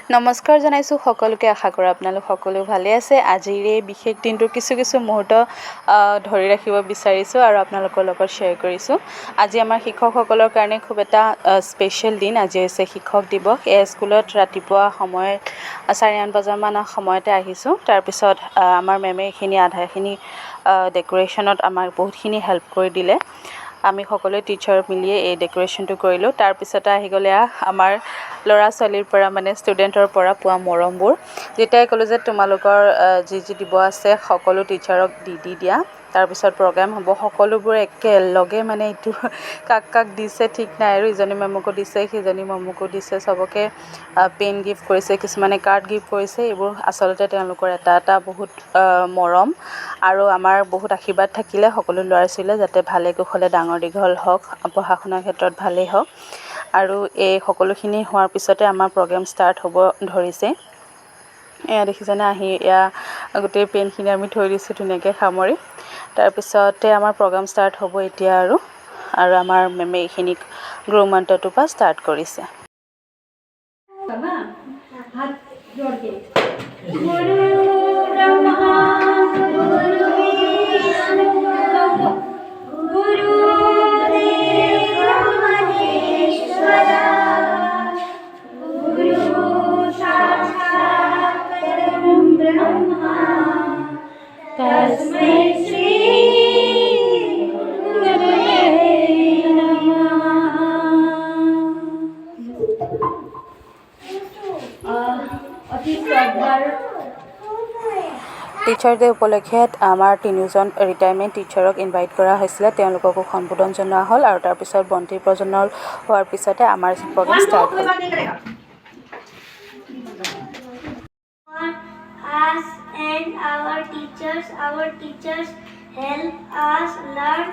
নমস্কাৰ জনাইছোঁ সকলোকে। আশা কৰোঁ আপোনালোক সকলো ভালে আছে। আজিৰ এই বিশেষ দিনটোৰ কিছু মুহূৰ্ত ধৰি ৰাখিব বিচাৰিছোঁ আৰু আপোনালোকৰ লগত শ্বেয়াৰ কৰিছোঁ। আজি আমাৰ শিক্ষকসকলৰ কাৰণে খুব এটা স্পেচিয়েল দিন। আজি হৈছে শিক্ষক দিৱস। এই স্কুলত ৰাতিপুৱা সময়ত 8:30 বজামান সময়তে আহিছোঁ। তাৰপিছত আমাৰ মেমে এইখিনি আধাখিনি ডেক'ৰেশ্যনত আমাক বহুতখিনি হেল্প কৰি দিলে। আমি সকলোৱে টিচাৰ মিলিয়ে এই ডেক'ৰেশ্যনটো কৰিলোঁ। তাৰপিছতে আহি গ'লে আমাৰ ল'ৰা ছোৱালীৰ পৰা মানে ষ্টুডেণ্টৰ পৰা পোৱা মৰমবোৰ। যেতিয়াই ক'লোঁ যে তোমালোকৰ যি দিব আছে সকলো টিচাৰক দি দিয়া, তাৰপিছত প্ৰগ্ৰেম হ'ব। সকলোবোৰ একেলগে মানে এইটো কাক দিছে ঠিক নাই আৰু ইজনী মেমকো দিছে, সিজনী মেমকো দিছে, চবকে পেন গিফ্ট কৰিছে, কিছুমানে কাৰ্ড গিফ্ট কৰিছে। এইবোৰ আচলতে তেওঁলোকৰ এটা বহুত মৰম আৰু আমাৰ বহুত আশীৰ্বাদ থাকিলে সকলো ল'ৰা ছোৱালীয়ে যাতে ভালে কুশলে ডাঙৰ দীঘল হওক, পঢ়া শুনাৰ ক্ষেত্ৰত ভালেই হওক। আৰু এই সকলোখিনি হোৱাৰ পিছতে আমাৰ প্ৰগ্ৰেম ষ্টাৰ্ট হ'ব ধৰিছে। এয়া দেখিছেনে, আহি এয়া গোটেই পেনখিনি আমি থৈ দিছোঁ ধুনীয়াকৈ সামৰি। তাৰপিছতে আমাৰ প্ৰগ্ৰেম ষ্টাৰ্ট হ'ব এতিয়া আৰু আমাৰ মেমে এইখিনিক গ্ৰ' মান্ত্ৰটোৰ পৰা ষ্টাৰ্ট কৰিছে। টিচাৰ ডে উপলক্ষে আমাৰ 3জন ৰিটায়াৰমেণ্ট টিচাৰক ইনভাইট কৰা হৈছিলে। তেওঁলোককো সম্বোধন জনোৱা হ'ল আৰু তাৰপিছত বন্তি প্ৰজ্বলন হোৱাৰ পিছতে আমাৰ প্ৰগ্ৰেম ষ্টাৰ্ট হ'ল। Us and our teachers help us learn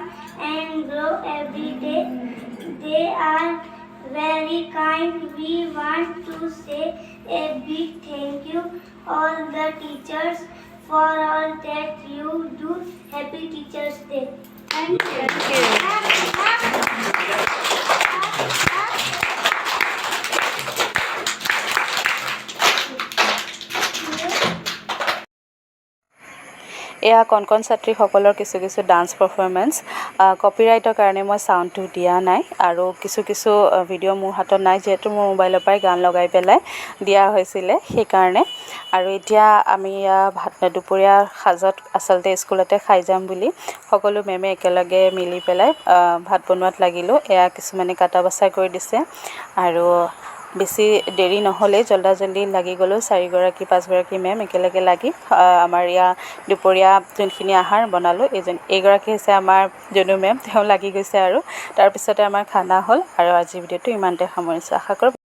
and grow every day. They are very kind. We want to say a big thank you all the teachers for all that you do. Happy Teachers Day. Thank you. এয়া কণ ছাত্ৰীসকলৰ কিছু dance performance. কপিৰাইটৰ কাৰণে মই চাউণ্ডটো দিয়া নাই আৰু কিছু ভিডিঅ' মোৰ হাতত নাই, যিহেতু মোৰ মোবাইলৰ পৰাই গান লগাই পেলাই দিয়া হৈছিলে সেইকাৰণে। আৰু এতিয়া আমি দুপৰীয়া সাজত আচলতে স্কুলতে খাই যাম বুলি সকলো মেমে একেলগে মিলি পেলাই ভাত বনোৱাত লাগিলোঁ। এয়া কিছুমানে কাটা বচা কৰি দিছে আৰু বেছি দেৰি নহ'লেই জল্দি লাগি গ'লোঁ। 4-5গৰাকী মেম একেলগে লাগি আমাৰ দুপৰীয়া যোনখিনি আহাৰ বনালোঁ। এইগৰাকী হৈছে আমাৰ জনু মেম, তেওঁ লাগি গৈছে আৰু তাৰপিছতে আমাৰ খানা হ'ল। আৰু আজিৰ ভিডিঅ'টো ইমানতে সামৰিছোঁ। আশা কৰোঁ